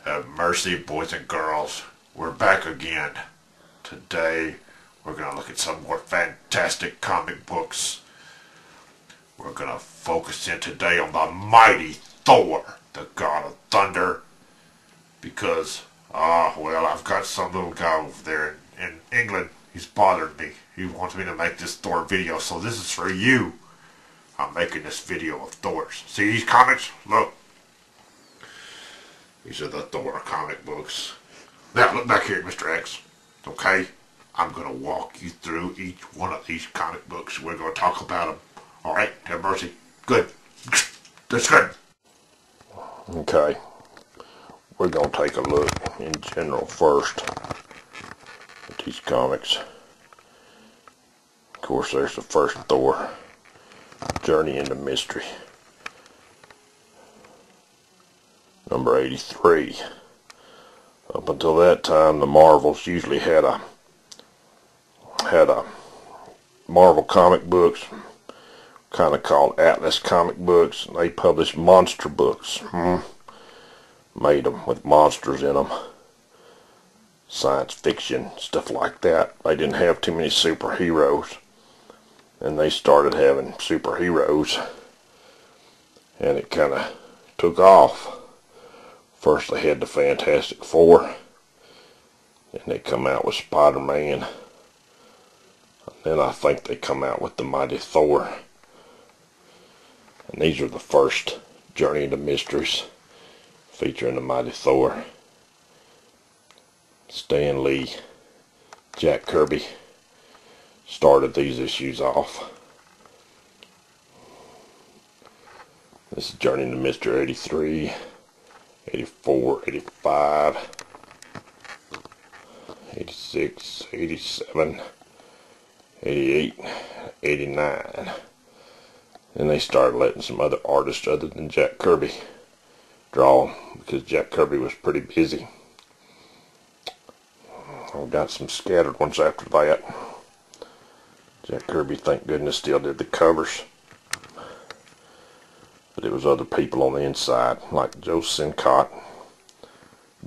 Have mercy, boys and girls. We're back again. Today, we're going to look at some more fantastic comic books. We're going to focus in today on the mighty Thor, the god of thunder. Because, well, I've got some little guy over there in England. He's bothered me. He wants me to make this Thor video, so this is for you. I'm making this video of Thor's. See these comics? Look. These are the Thor comic books. Now, look back here, Mr. X. Okay? I'm going to walk you through each one of these comic books. We're going to talk about them. Alright? Have mercy. Good. That's good. Okay. We're going to take a look in general first at these comics. Of course, there's the first Thor, Journey into Mystery. Number 83. Up until that time, the Marvels usually had a Marvel comic books, kind of called Atlas comic books. And they published monster books. Made them with monsters in them. Science fiction, stuff like that. They didn't have too many superheroes. And they started having superheroes. And it kind of took off. First they had the Fantastic Four, and they come out with Spider-Man, and then I think they come out with the mighty Thor. And these are the first Journey into Mysteries, featuring the mighty Thor. Stan Lee, Jack Kirby started these issues off. This is Journey into Mystery 83. 84, 85, 86, 87, 88, 89. Then they started letting some other artists other than Jack Kirby draw, because Jack Kirby was pretty busy. I got some scattered ones after that. Jack Kirby, thank goodness, still did the covers. But it was other people on the inside, like Joe Sincott,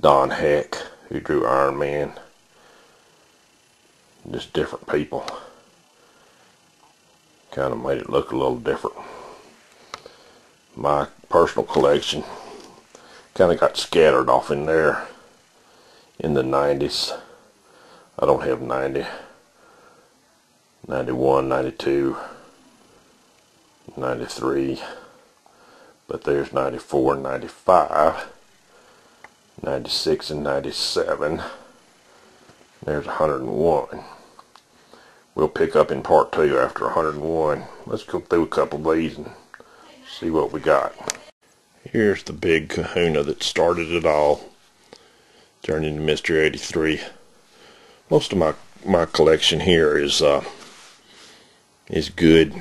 Don Heck, who drew Iron Man. Just different people. Kind of made it look a little different. My personal collection kind of got scattered off in there in the 90s. I don't have 90, 91, 92, 93. But there's 94 and 95, 96 and 97. There's 101. We'll pick up in part 2 after 101. Let's go through a couple of these and see what we got. Here's the big kahuna that started it all. Journey into Mystery 83. Most of my collection here is good,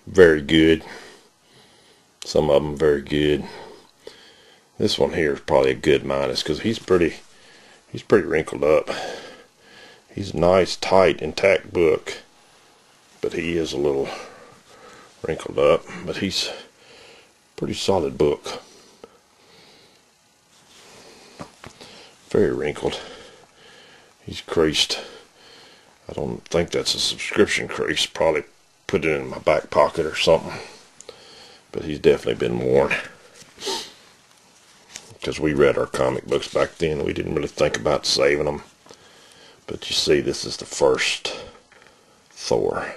very good. Some of them very good. This one here is probably a good minus because he's pretty wrinkled up. He's a nice, tight, intact book, but he is a little wrinkled up. But he's a pretty solid book. Very wrinkled. He's creased. I don't think that's a subscription crease. Probably put it in my back pocket or something. But he's definitely been worn. Because we read our comic books back then. We didn't really think about saving them. But you see, this is the first Thor.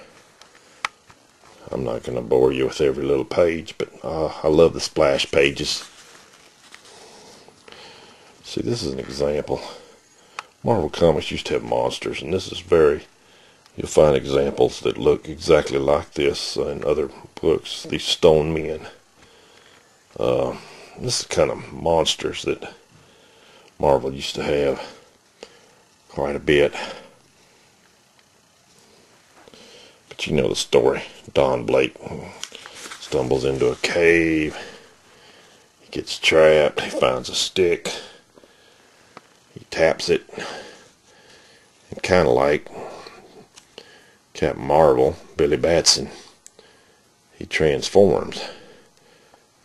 I'm not going to bore you with every little page, but I love the splash pages. See, this is an example. Marvel Comics used to have monsters, and this is you'll find examples that look exactly like this in other books. These stone men. This is the kind of monsters that Marvel used to have quite a bit. But you know the story. Don Blake stumbles into a cave. He gets trapped. He finds a stick. He taps it. And kind of like Captain Marvel, Billy Batson, he transforms.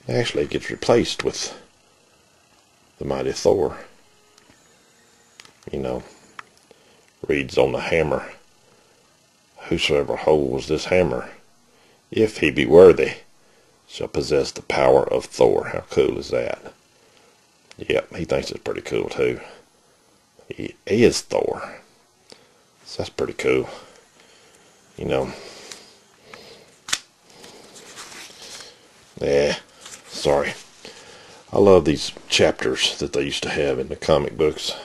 Actually, it gets replaced with the mighty Thor. You know, reads on the hammer, whosoever holds this hammer, if he be worthy, shall possess the power of Thor. How cool is that? Yep, he thinks it's pretty cool too. He is Thor. So that's pretty cool. You know. Yeah, sorry. I love these chapters that they used to have in the comic books.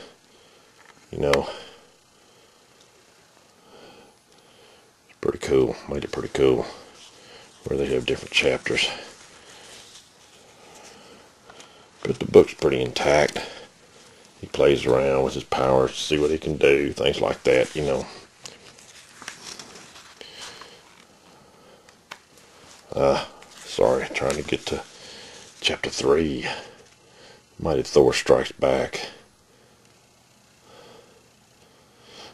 You know. It's pretty cool. Made it pretty cool. Where they have different chapters. But the book's pretty intact. He plays around with his powers to see what he can do, things like that, you know. Sorry, trying to get to chapter 3. Mighty Thor Strikes Back.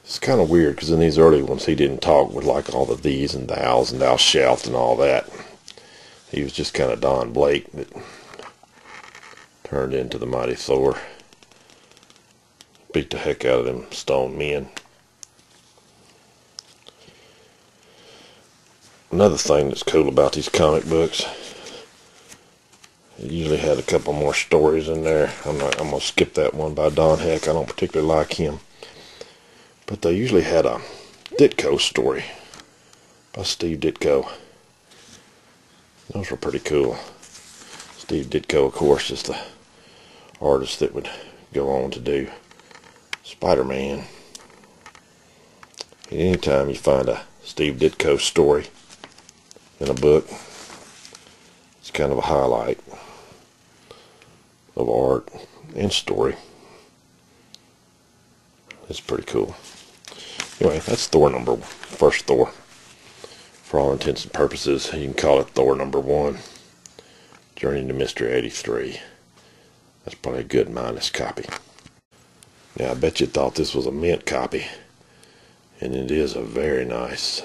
It's kind of weird, because in these early ones he didn't talk with like all the these and thous and thou shalt and all that. He was just kind of Don Blake that turned into the mighty Thor. Beat the heck out of them stone men. Another thing that's cool about these comic books, it usually had a couple more stories in there. I'm gonna skip that one by Don Heck. I don't particularly like him. But they usually had a Ditko story by Steve Ditko. Those were pretty cool. Steve Ditko, of course, is the artist that would go on to do Spider-Man. Anytime you find a Steve Ditko story in a book, it's kind of a highlight of art and story. It's pretty cool. Anyway, that's Thor first Thor. For all intents and purposes, you can call it Thor number 1. Journey to Mystery 83. That's probably a good minus copy. Now, I bet you thought this was a mint copy. And it is a very nice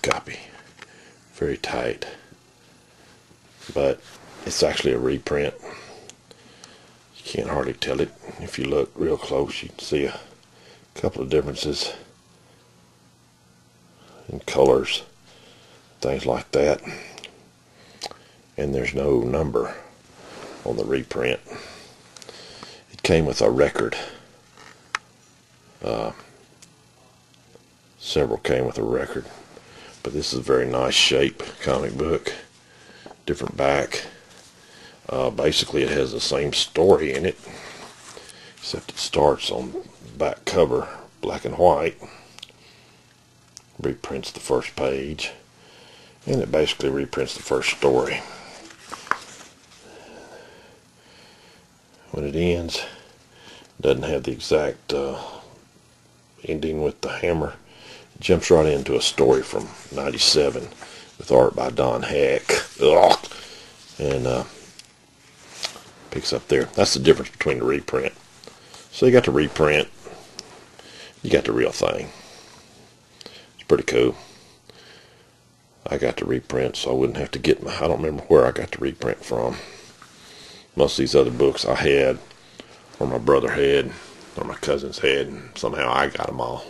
copy. Very tight. But it's actually a reprint. You can't hardly tell it. If you look real close, you can see a couple of differences in colors, things like that. And there's no number on the reprint. It came with a record. Several came with a record. But this is a very nice shape comic book. Different back. Basically it has the same story in it, except it starts on the back cover, black and white. Reprints the first page. And it basically reprints the first story. When it ends, it doesn't have the exact ending with the hammer. It jumps right into a story from '97 with art by Don Heck. Ugh. And picks up there. That's the difference between the reprint. So you got the reprint, you got the real thing. It's pretty cool. I got the reprint, so I wouldn't have to get I don't remember where I got the reprint from. Most of these other books I had, or my brother had, or my cousins had, and somehow I got them all.